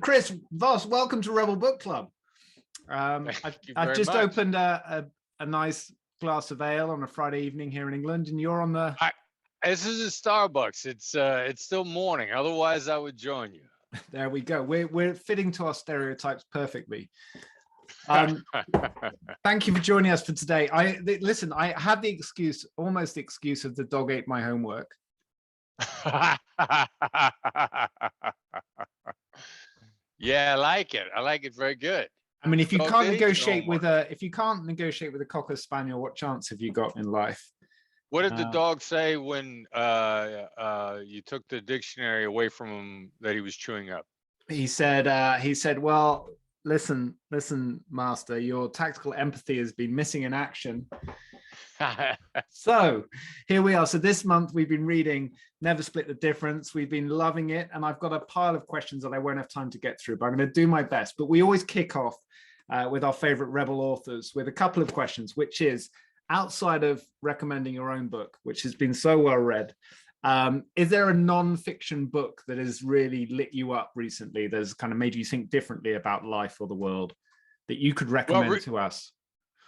Chris, Voss, welcome to Rebel Book Club. I've just opened a nice glass of ale on a Friday evening here in England, and you're on the. This is a Starbucks. It's still morning. Otherwise, I would join you. There we go. We're fitting to our stereotypes perfectly. Thank you for joining us for today. Listen, I had the excuse, almost the excuse of the dog ate my homework. Yeah, I like it. I like it. Very good. I mean, if you can't negotiate with a Cocker Spaniel, what chance have you got in life? What did the dog say when you took the dictionary away from him that he was chewing up? He said, well, listen, master, your tactical empathy has been missing in action. So here we are. So this month we've been reading Never Split the Difference. We've been loving it. And I've got a pile of questions that I won't have time to get through, but I'm going to do my best. But we always kick off with our favorite Rebel authors with a couple of questions, which is, outside of recommending your own book, which has been so well read, is there a non-fiction book that has really lit you up recently, that's kind of made you think differently about life or the world, that you could recommend to us?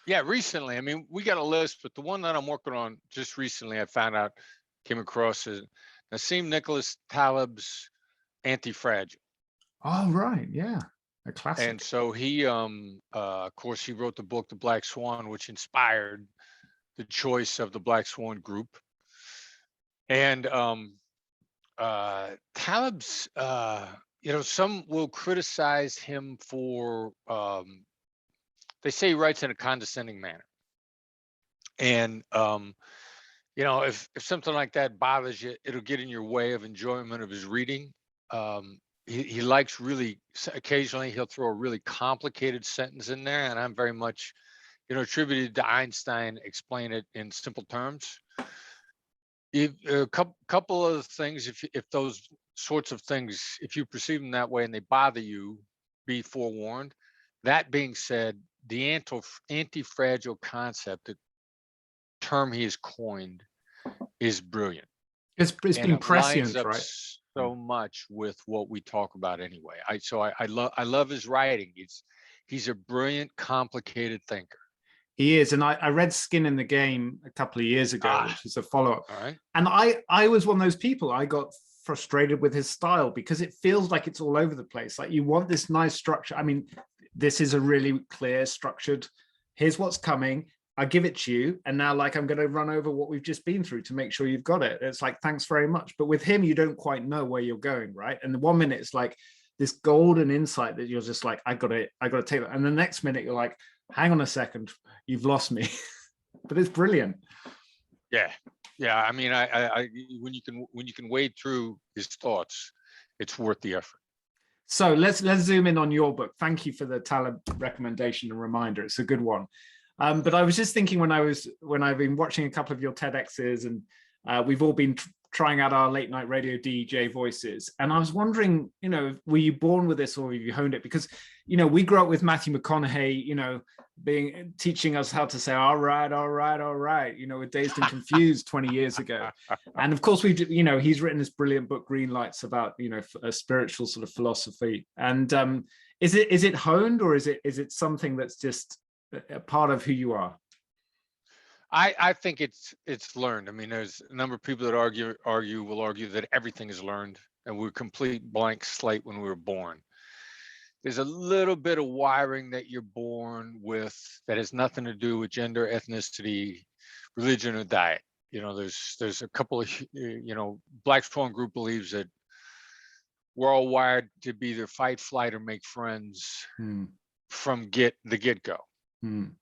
Yeah, recently. I mean, we got a list, but the one that I'm working on just recently, I found out, came across is Nassim Nicholas Taleb's Anti-Fragile. Oh, right. Yeah. A classic. And so he, of course, he wrote the book, The Black Swan, which inspired the choice of the Black Swan group. And Taleb's, some will criticize him for, they say he writes in a condescending manner. And, if something like that bothers you, it'll get in your way of enjoyment of his reading. He likes really, occasionally he'll throw a really complicated sentence in there. And I'm very much, attributed to Einstein, explain it in simple terms. A couple of things, if those sorts of things, if you perceive them that way and they bother you, be forewarned. That being said, the anti-fragile concept, the term he has coined, is brilliant. It's been prescient, right? So much with what we talk about anyway. I love his writing. He's a brilliant, complicated thinker. He is, and I read Skin in the Game a couple of years ago, which is a follow-up. All right. And I was one of those people. I got frustrated with his style because it feels like it's all over the place. Like, you want this nice structure. I mean, this is a really clear, structured, here's what's coming, I give it to you, and now, like, I'm going to run over what we've just been through to make sure you've got it. It's like, thanks very much. But with him, you don't quite know where you're going, right? And the 1 minute it's like this golden insight that you're just like, I got to take that. And the next minute you're like, hang on a second, you've lost me. But it's brilliant. Yeah. I mean, I when you can wade through his thoughts, it's worth the effort. So let's zoom in on your book. Thank you for the Taleb recommendation and reminder. It's a good one. But I was just thinking, when I've been watching a couple of your TEDx's, and we've all been trying out our late night radio DJ voices, and I was wondering, were you born with this or have you honed it? Because we grew up with Matthew McConaughey, teaching us how to say all right, with Dazed and Confused 20 years ago. And of course he's written this brilliant book, Green Lights, about a spiritual sort of philosophy. And is it honed, or is it something that's just a part of who you are? I think it's learned. I mean, there's a number of people that will argue that everything is learned and we're complete blank slate when we were born. There's a little bit of wiring that you're born with that has nothing to do with gender, ethnicity, religion, or diet. There's a couple of, Black Swan group believes that we're all wired to be either fight, flight, or make friends from the get-go. And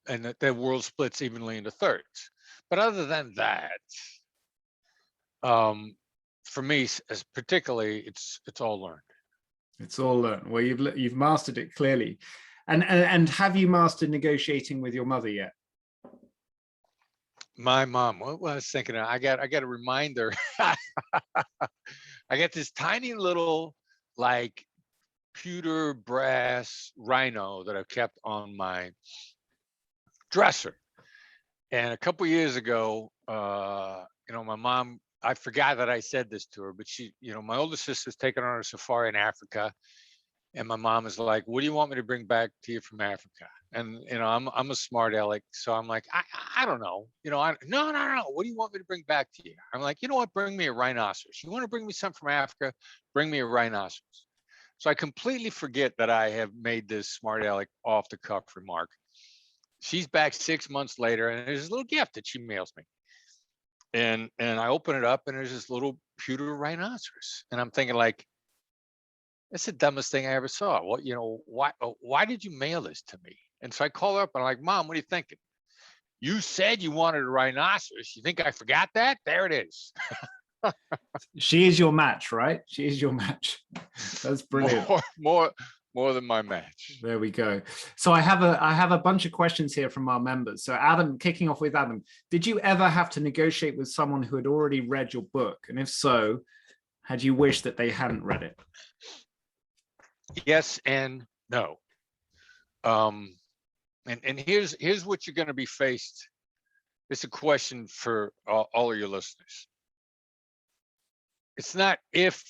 that the world splits evenly into thirds. But other than that, for me, particularly, it's all learned. It's all learned. Well, you've mastered it clearly. And have you mastered negotiating with your mother yet? My mom. What I was thinking, I got a reminder. I got this tiny little, like, pewter brass rhino that I've kept on my dresser. And a couple years ago, my mom I forgot that I said this to her, but she, my older sister's taken her on a safari in Africa. And my mom is like, what do you want me to bring back to you from Africa? And, I'm a smart aleck. So I'm like, I don't know. No. What do you want me to bring back to you? I'm like, you know what? Bring me a rhinoceros. You want to bring me something from Africa? Bring me a rhinoceros. So I completely forget that I have made this smart aleck off the cuff remark. She's back 6 months later, and there's a little gift that she mails me. And I open it up, and there's this little pewter rhinoceros. And I'm thinking, like, that's the dumbest thing I ever saw. Well, why did you mail this to me? And so I call her up and I'm like, Mom, what are you thinking? You said you wanted a rhinoceros. You think I forgot that? There it is. She is your match, right? She is your match. That's brilliant. More than my match. There we go. So I have a bunch of questions here from our members. So Adam, kicking off with Adam, did you ever have to negotiate with someone who had already read your book? And if so, had you wished that they hadn't read it? Yes and no. And here's what you're going to be faced. It's a question for all of your listeners. It's not if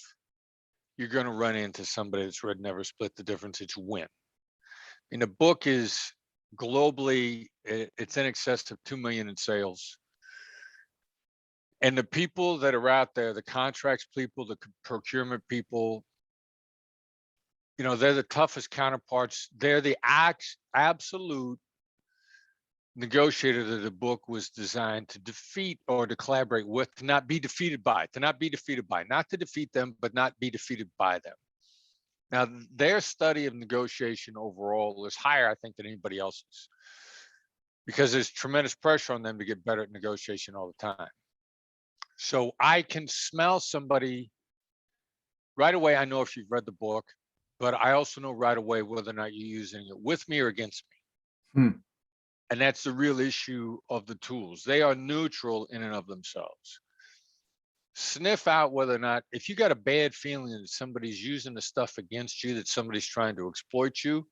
you're going to run into somebody that's read Never Split the Difference, it's when. And the book is globally, it's in excess of 2 million in sales. And the people that are out there, the contracts people, the procurement people, they're the toughest counterparts. They're the absolute negotiator that the book was designed to defeat or to collaborate with, to not be defeated by, not to defeat them, but not be defeated by them. Now, their study of negotiation overall is higher, I think, than anybody else's, because there's tremendous pressure on them to get better at negotiation all the time. So I can smell somebody right away. I know if you've read the book, but I also know right away whether or not you're using it with me or against me. And that's the real issue of the tools. They are neutral in and of themselves. Sniff out whether or not, if you got a bad feeling that somebody's using the stuff against you, that somebody's trying to exploit you,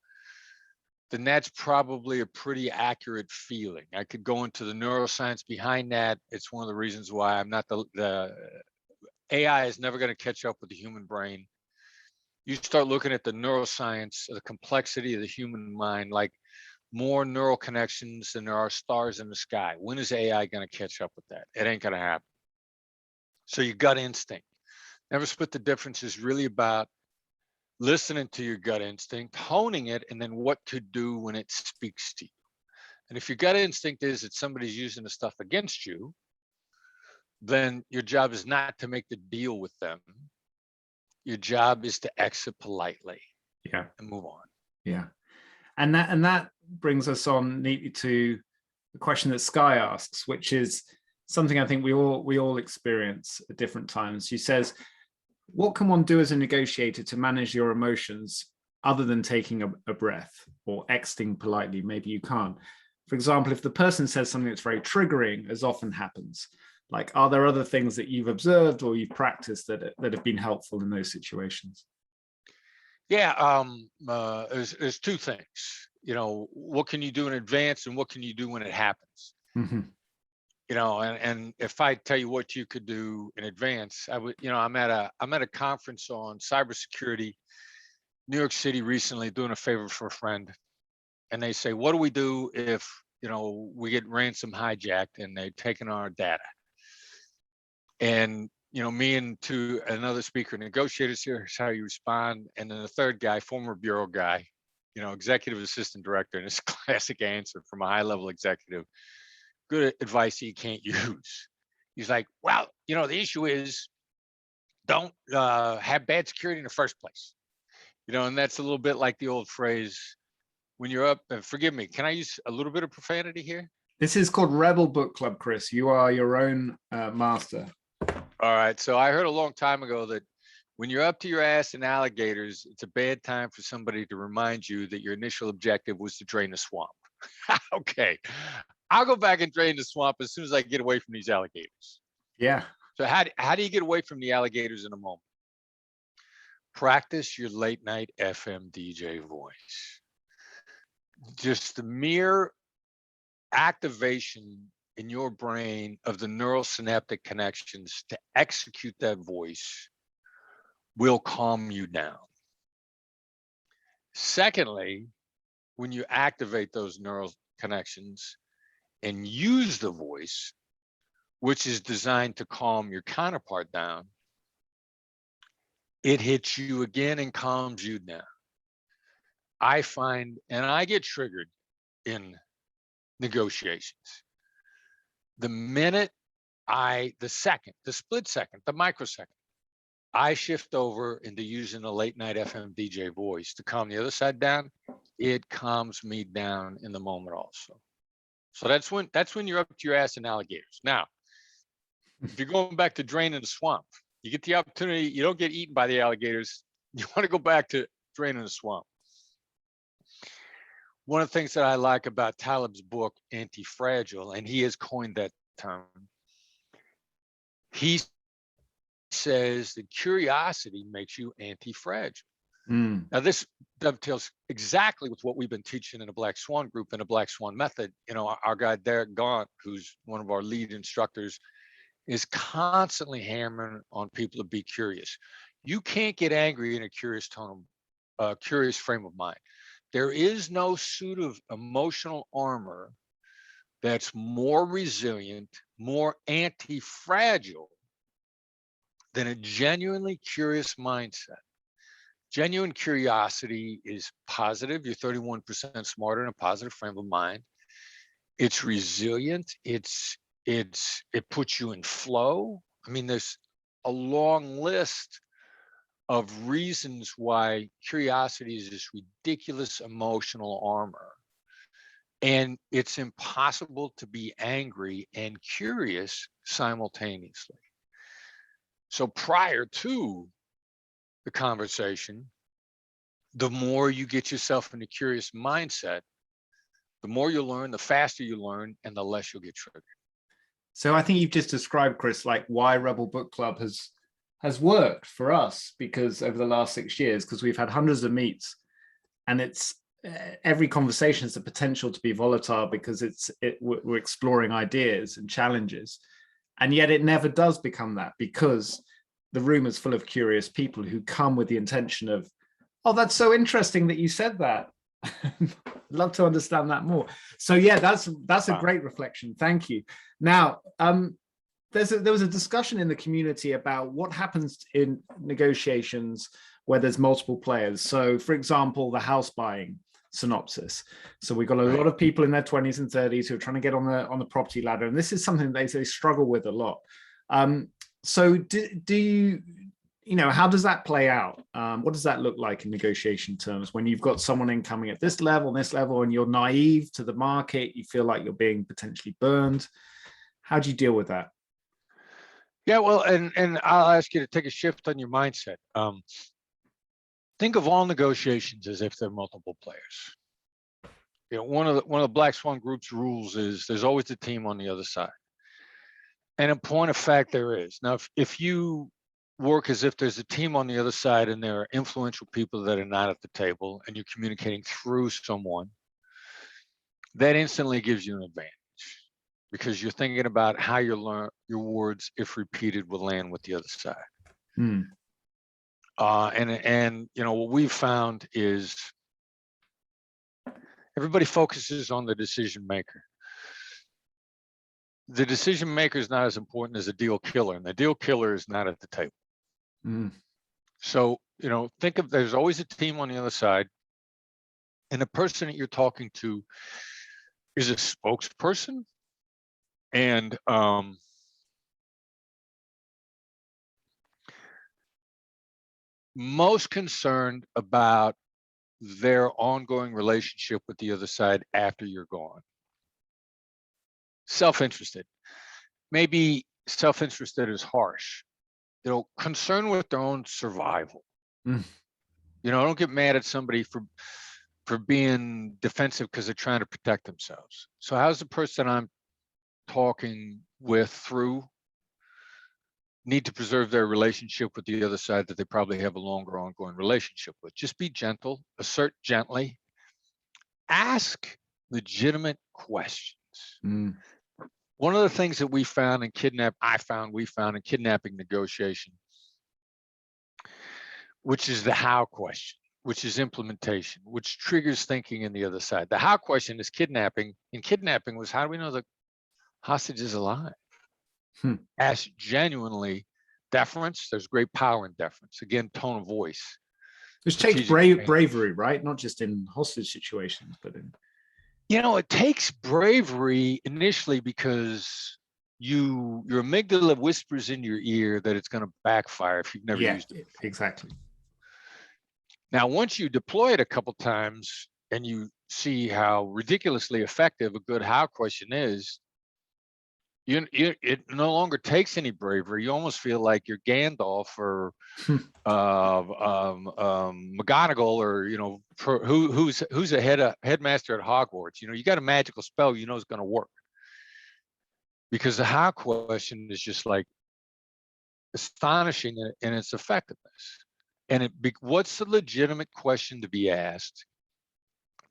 then that's probably a pretty accurate feeling. I could go into the neuroscience behind that. It's one of the reasons why I'm not the AI is never going to catch up with the human brain. You start looking at the neuroscience, the complexity of the human mind, like more neural connections than there are stars in the sky. When is AI going to catch up with that? It ain't going to happen. So your gut instinct. Never Split the Difference is really about listening to your gut instinct, honing it, and then what to do when it speaks to you. And if your gut instinct is that somebody's using the stuff against you, then your job is not to make the deal with them. Your job is to exit politely, and move on. Yeah, and that brings us on neatly to the question that Sky asks, which is something I think we all experience at different times. She says, "What can one do as a negotiator to manage your emotions other than taking a breath or exiting politely?" Maybe you can't. For example, if the person says something that's very triggering, as often happens, like, are there other things that you've observed or you've practiced that have been helpful in those situations? Yeah, there's two things. What can you do in advance, and what can you do when it happens? And if I tell you what you could do in advance, I would. I'm at a conference on cybersecurity, New York City recently, doing a favor for a friend, and they say, what do we do if we get ransom hijacked and they've taken our data? And me and another speaker, negotiators, here's how you respond. And then the third guy, former bureau guy, executive assistant director, and it's a classic answer from a high-level executive. Good advice you can't use. He's like, well, the issue is don't have bad security in the first place. And that's a little bit like the old phrase, when you're up, forgive me, can I use a little bit of profanity here? This is called Rebel Book Club, Chris. You are your own master. All right. So I heard a long time ago that when you're up to your ass in alligators, it's a bad time for somebody to remind you that your initial objective was to drain the swamp. Okay. I'll go back and drain the swamp as soon as I get away from these alligators. Yeah. So how do you get away from the alligators in a moment? Practice your late night FM DJ voice. Just the mere activation in your brain of the neural synaptic connections to execute that voice will calm you down. Secondly, when you activate those neural connections and use the voice, which is designed to calm your counterpart down, it hits you again and calms you down. I find, and I get triggered in negotiations. The minute the split second, the microsecond, I shift over into using a late night FM DJ voice to calm the other side down, it calms me down in the moment also. So that's when you're up to your ass in alligators. Now, if you're going back to draining the swamp, you get the opportunity, you don't get eaten by the alligators. You want to go back to draining the swamp. One of the things that I like about Taleb's book, Anti-Fragile, and he has coined that term, he says that curiosity makes you anti-fragile. Now, this dovetails exactly with what we've been teaching in the Black Swan group and the Black Swan method. You know, our guy, Derek Gaunt, who's one of our lead instructors, is constantly hammering on people to be curious. You can't get angry in a curious curious frame of mind. There is no suit of emotional armor that's more resilient, more anti-fragile than a genuinely curious mindset. Genuine curiosity is positive. You're 31% smarter in a positive frame of mind. It's resilient. It puts you in flow. I mean, there's a long list of reasons why curiosity is this ridiculous emotional armor. And it's impossible to be angry and curious simultaneously. So prior to the conversation, the more you get yourself in a curious mindset, the more you learn, the faster you learn, and the less you'll get triggered. So I think you've just described, Chris, like why Rebel Book Club has worked for us, because over the last 6 years, because we've had hundreds of meets, and it's every conversation has the potential to be volatile because we're exploring ideas and challenges, and yet it never does become that, because the room is full of curious people who come with the intention of, oh, that's so interesting that you said that. Love to understand that more. So yeah, that's a great reflection. Thank you. Now, there was a discussion in the community about what happens in negotiations where there's multiple players. So for example, the house buying synopsis. So we've got a lot of people in their 20s and 30s who are trying to get on the property ladder. And this is something they struggle with a lot. So do you know, how does that play out? What does that look like in negotiation terms when you've got someone incoming at this level, and you're naive to the market, you feel like you're being potentially burned? How do you deal with that? Yeah, well, and I'll ask you to take a shift on your mindset. Think of all negotiations as if they're multiple players. You know, one of the Black Swan Group's rules is there's always a team on the other side. And in point of fact, there is. Now, if you work as if there's a team on the other side and there are influential people that are not at the table and you're communicating through someone, that instantly gives you an advantage, because you're thinking about how your words, if repeated, will land with the other side. And you know, what we've found is everybody focuses on the decision maker. The decision maker is not as important as the deal killer, and the deal killer is not at the table. So, you know, think of, there's always a team on the other side, and the person that you're talking to is a spokesperson, and most concerned about their ongoing relationship with the other side after you're gone. Self-interested. Maybe self-interested is harsh. You know, concerned with their own survival. You know, don't get mad at somebody for being defensive because they're trying to protect themselves. So how's the person I'm talking with through need to preserve their relationship with the other side that they probably have a longer ongoing relationship with? Just be gentle, assert gently, ask legitimate questions. One of the things that we found in kidnapping negotiation, which is the how question, which is implementation, which triggers thinking in the other side. The how question is kidnapping, and kidnapping was, how do we know the hostage is alive? Ask genuinely. Deference, there's great power in deference. Again, tone of voice. Which takes bravery, right? Not just in hostage situations, but in... It takes bravery initially because your amygdala whispers in your ear that it's going to backfire if you've never used it before. Exactly. Now, once you deploy it a couple times and you see how ridiculously effective a good how question is, it no longer takes any bravery. You almost feel like you're Gandalf or McGonagall, or who's a headmaster at Hogwarts. You got a magical spell is going to work, because the how question is just like astonishing in its effectiveness. And what's the legitimate question to be asked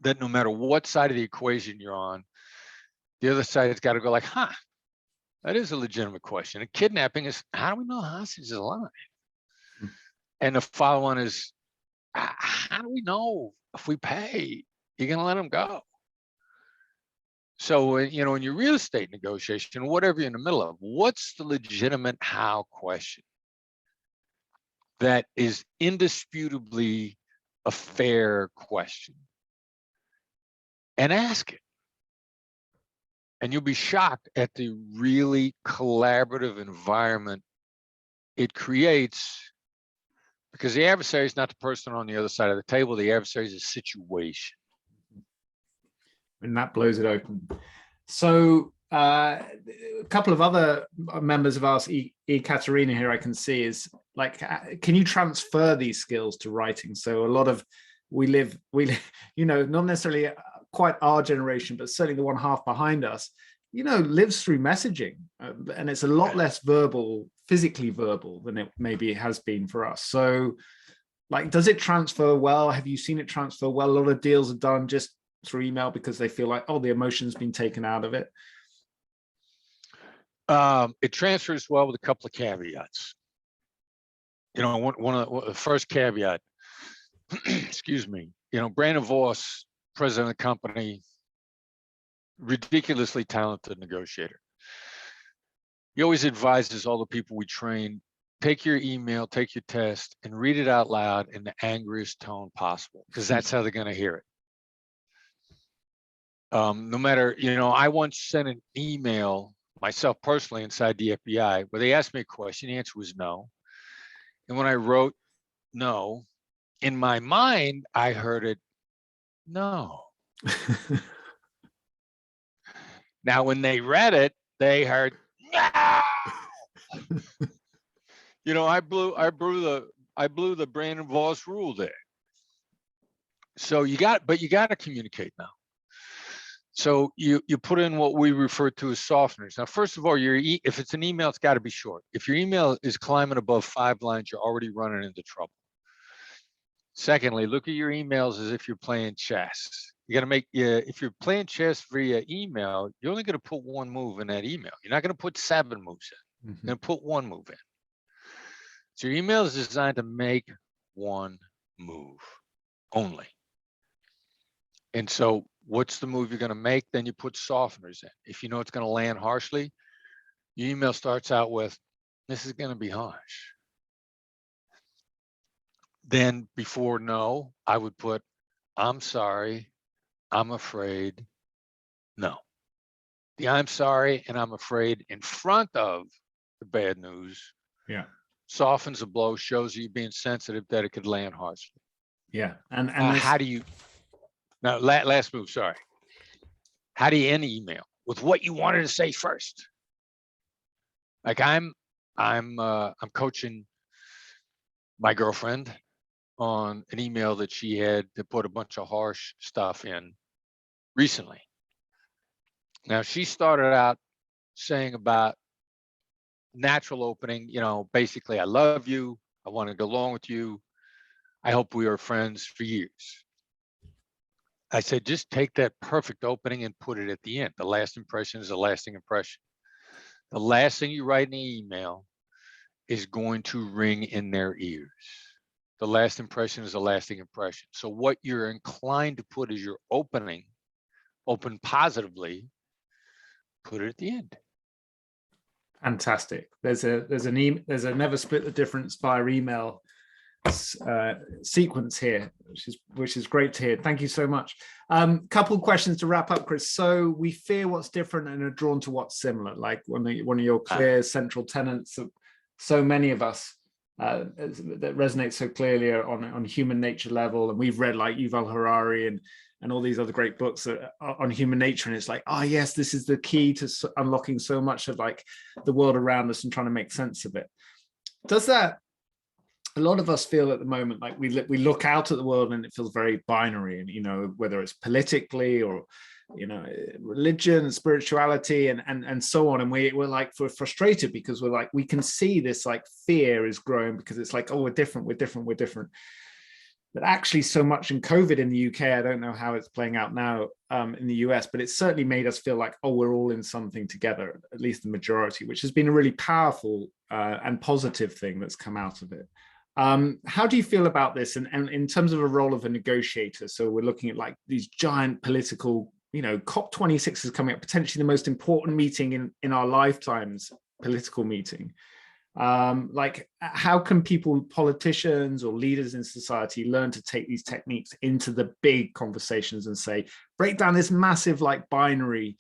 that no matter what side of the equation you're on, the other side has got to go like, that is a legitimate question. And kidnapping is, how do we know the hostage is alive? And the follow-on is, how do we know if we pay, you're going to let them go? So, in your real estate negotiation, whatever you're in the middle of, what's the legitimate how question that is indisputably a fair question? And ask it. And you'll be shocked at the really collaborative environment it creates, because the adversary is not the person on the other side of the table. The adversary is a situation. And that blows it open. So a couple of other members of ours, Katerina here, I can see is like, can you transfer these skills to writing? So a lot of, we live, not necessarily quite our generation, but certainly the one half behind us, lives through messaging, and it's a lot less physically verbal than it maybe has been for us. So like, does it transfer well? Have you seen it transfer well? A lot of deals are done just through email because they feel like, the emotion's been taken out of it. It transfers well with a couple of caveats. One of the first caveat, excuse me, Brandon Voss, president of the company, ridiculously talented negotiator. He always advises all the people we train, take your email, take your test, and read it out loud in the angriest tone possible, because that's how they're going to hear it. No matter, I once sent an email myself personally inside the FBI where they asked me a question. The answer was no. And when I wrote no, in my mind, I heard it, no. Now, when they read it, they heard, no. I blew the Brandon Voss rule there. So you got to communicate now. So you put in what we refer to as softeners. Now, first of all, if it's an email, it's got to be short. If your email is climbing above 5 lines, you're already running into trouble. Secondly, look at your emails as if you're playing chess. You got to if you're playing chess via email, you're only going to put one move in that email. You're not going to put 7 moves in. You're going to put 1 move in. So your email is designed to make 1 move only. And so what's the move you're going to make? Then you put softeners in. If you know it's going to land harshly, your email starts out with, this is going to be harsh. Then before no, I would put, I'm sorry, I'm afraid, no. The I'm sorry and I'm afraid in front of the bad news softens the blow, shows you being sensitive that it could land harshly. Yeah. And how do you, now last move, sorry. How do you end the email? With what you wanted to say first. Like I'm coaching my girlfriend on an email that she had to put a bunch of harsh stuff in recently. Now she started out saying about natural opening, basically, I love you. I want to go along with you. I hope we are friends for years. I said, just take that perfect opening and put it at the end. The last impression is a lasting impression. the last thing you write in the email is going to ring in their ears. The last impression is a lasting impression. So what you're inclined to put as your opening, open positively, put it at the end. Fantastic. There's a never split the difference via email sequence here, which is great to hear. Thank you so much. Couple questions to wrap up, Chris. So we fear what's different and are drawn to what's similar, like one of your clear central tenets of so many of us that resonates so clearly on human nature level. And we've read like Yuval Harari and all these other great books on human nature, and it's like, oh yes, this is the key to unlocking so much of like the world around us and trying to make sense of it. Does that, a lot of us feel at the moment like we look out at the world and it feels very binary, and, you know, whether it's politically or, you know, religion, spirituality, and so on, and we're frustrated because we're like, we can see this like fear is growing because it's like, oh, we're different. But actually so much in COVID in the UK, I don't know how it's playing out now in the US, but it's certainly made us feel like, oh, we're all in something together, at least the majority, which has been a really powerful and positive thing that's come out of it. How do you feel about this? And in terms of a role of a negotiator, so we're looking at like these giant political, you know, COP26 is coming up, potentially the most important meeting in our lifetimes, political meeting. Like, how can people, politicians or leaders in society, learn to take these techniques into the big conversations and say, break down this massive like binary,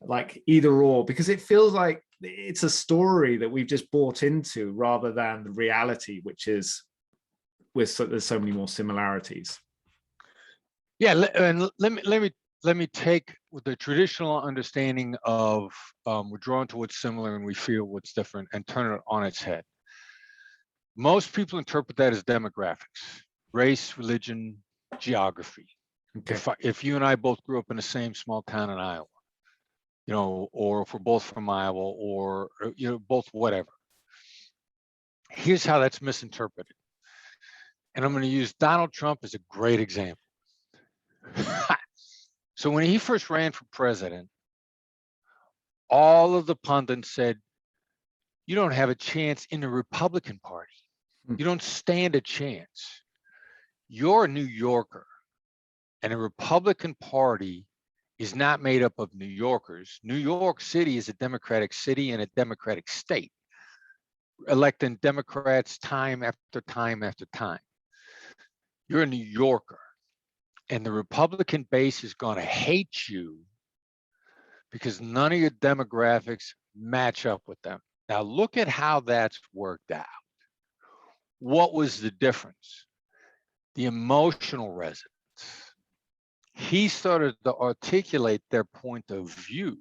like either or, because it feels like it's a story that we've just bought into rather than the reality, which is there's so many more similarities. Yeah, and let me take the traditional understanding of we're drawn to what's similar and we feel what's different and turn it on its head. Most people interpret that as demographics, race, religion, geography. Okay. If you and I both grew up in the same small town in Iowa, you know, or if we're both from Iowa, or, you know, both whatever. Here's how that's misinterpreted. And I'm going to use Donald Trump as a great example. So when he first ran for president, all of the pundits said, you don't have a chance in the Republican Party. You don't stand a chance. You're a New Yorker, and the Republican Party is not made up of New Yorkers. New York City is a Democratic city and a Democratic state, electing Democrats time after time after time. You're a New Yorker, and the Republican base is going to hate you because none of your demographics match up with them. Now look at how that's worked out. What was the difference? The emotional resonance. He started to articulate their point of view.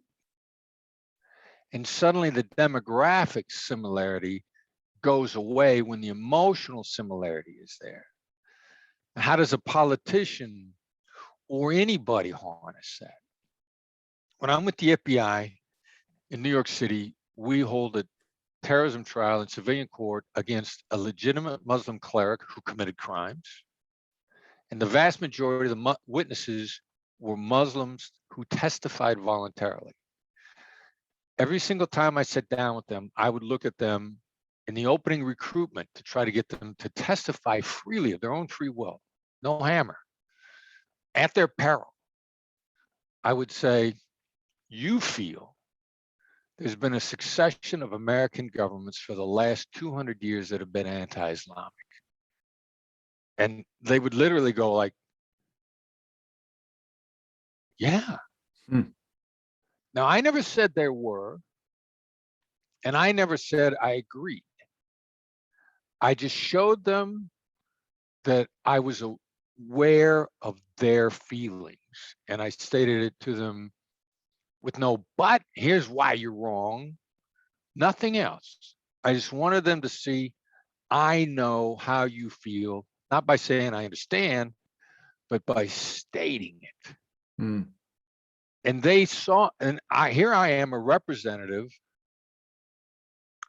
And suddenly the demographic similarity goes away when the emotional similarity is there. How does a politician or anybody harness that? When I'm with the FBI in New York City, we hold a terrorism trial in civilian court against a legitimate Muslim cleric who committed crimes. And the vast majority of the witnesses were Muslims who testified voluntarily. Every single time I sat down with them, I would look at them in the opening recruitment to try to get them to testify freely of their own free will, no hammer, at their peril. I would say, you feel there's been a succession of American governments for the last 200 years that have been anti-Islamic. And they would literally go like, yeah. Now, I never said there were, and I never said I agreed. I just showed them that I was aware of their feelings, and I stated it to them with no, but here's why you're wrong, nothing else. I just wanted them to see, I know how you feel, not by saying I understand, but by stating it. And they saw, and here I am, a representative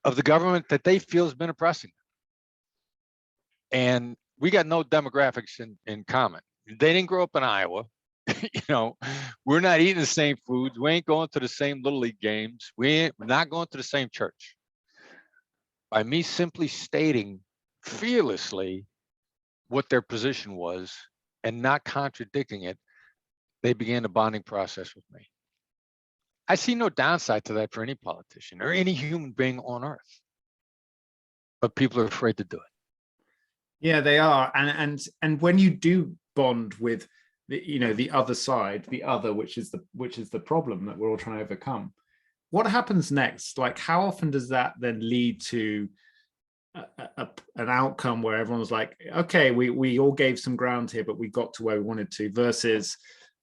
of the government that they feel has been oppressing them. And we got no demographics in common. They didn't grow up in Iowa. You know, we're not eating the same foods. We ain't going to the same Little League games. We're not going to the same church. By me simply stating fearlessly what their position was and not contradicting it, they began the bonding process with me. I see no downside to that for any politician or any human being on earth, but people are afraid to do it. Yeah, they are. And when you do bond with the other side, the other, which is the problem that we're all trying to overcome, what happens next? Like, how often does that then lead to an outcome where everyone's like, okay, we all gave some ground here, but we got to where we wanted to, versus,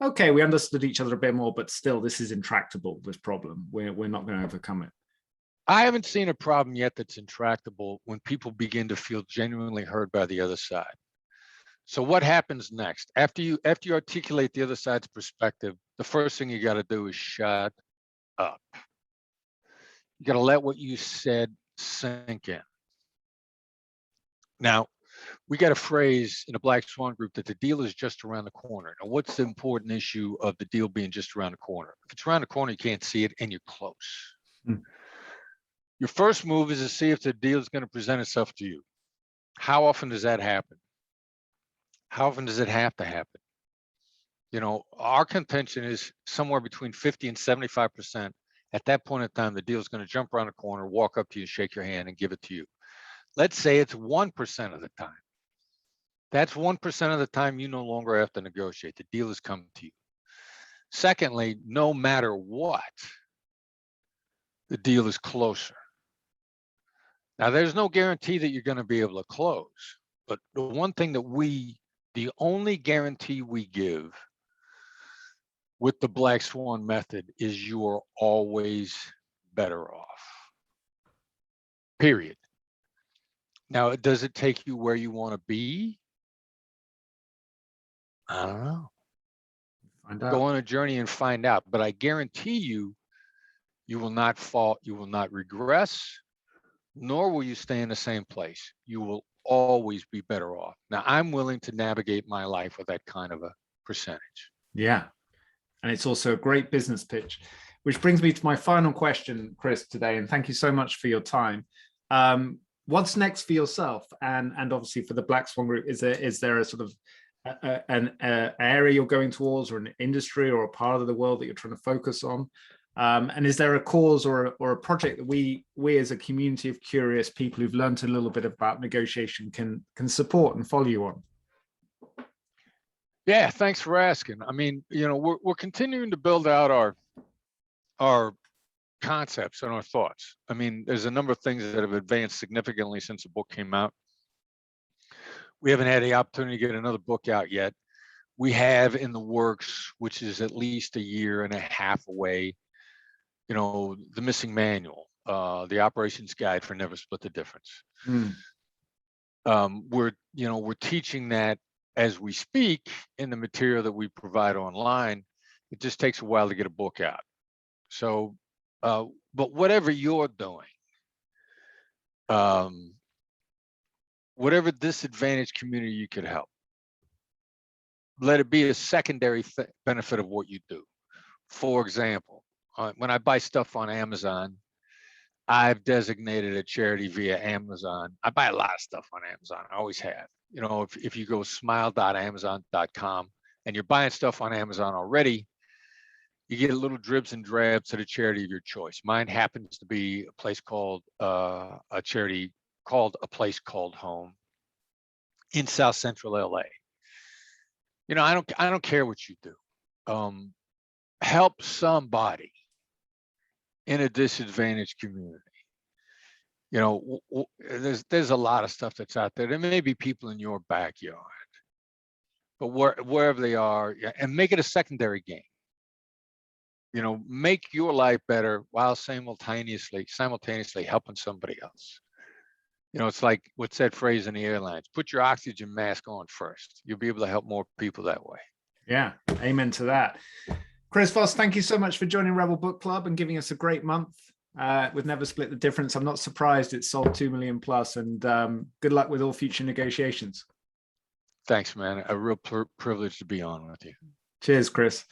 okay, we understood each other a bit more, but still this is intractable, this problem. We're not going to overcome it. I haven't seen a problem yet that's intractable when people begin to feel genuinely heard by the other side. So what happens next? After you articulate the other side's perspective, the first thing you got to do is shut up. You got to let what you said sink in. Now, we got a phrase in a Black Swan group that the deal is just around the corner. Now, what's the important issue of the deal being just around the corner? If it's around the corner, you can't see it and you're close. Your first move is to see if the deal is going to present itself to you. How often does that happen? How often does it have to happen? You know, our contention is somewhere between 50 and 75%. At that point in time, the deal is going to jump around the corner, walk up to you, shake your hand, and give it to you. Let's say it's 1% of the time. That's 1% of the time you no longer have to negotiate. The deal has come to you. Secondly, no matter what, the deal is closer. Now, there's no guarantee that you're going to be able to close, but the one thing that the only guarantee we give with the Black Swan method is you are always better off, period. Now, does it take you where you want to be? I don't know. Go on a journey and find out, but I guarantee you, you will not fall, you will not regress, nor will you stay in the same place. You will always be better off. Now, I'm willing to navigate my life with that kind of a percentage. Yeah. And it's also a great business pitch, which brings me to my final question, Chris, today. And thank you so much for your time. What's next for yourself? And obviously for the Black Swan Group, is there a sort of an area you're going towards, or an industry or a part of the world that you're trying to focus on? And is there a cause or a project that we as a community of curious people who've learned a little bit about negotiation can support and follow you on? Yeah, thanks for asking. I mean, you know, we're continuing to build out our concepts and our thoughts. I mean, there's a number of things that have advanced significantly since the book came out. We haven't had the opportunity to get another book out yet. We have in the works, which is at least 1.5 years away, you know, the missing manual, the operations guide for Never Split the Difference. We're teaching that as we speak in the material that we provide online. It just takes a while to get a book out. So, but whatever you're doing, whatever disadvantaged community you could help, let it be a secondary benefit of what you do. For example, when I buy stuff on Amazon, I've designated a charity via Amazon. I buy a lot of stuff on Amazon. I always have. You know, if you go smile.amazon.com and you're buying stuff on Amazon already, you get little dribs and drabs to the charity of your choice. Mine happens to be a place called a charity called A Place Called Home in South Central LA. You know, I don't care what you do. Help somebody in a disadvantaged community. You know, there's a lot of stuff that's out there. There may be people in your backyard, but wherever they are, and make it a secondary gain. You know, make your life better while simultaneously helping somebody else. You know, it's like what's that phrase in the airlines? Put your oxygen mask on first. You'll be able to help more people that way. Yeah, amen to that. Chris Voss, thank you so much for joining Rebel Book Club and giving us a great month with Never Split the Difference. I'm not surprised it's sold 2 million plus, and good luck with all future negotiations. Thanks, man. A real privilege to be on with you. Cheers, Chris.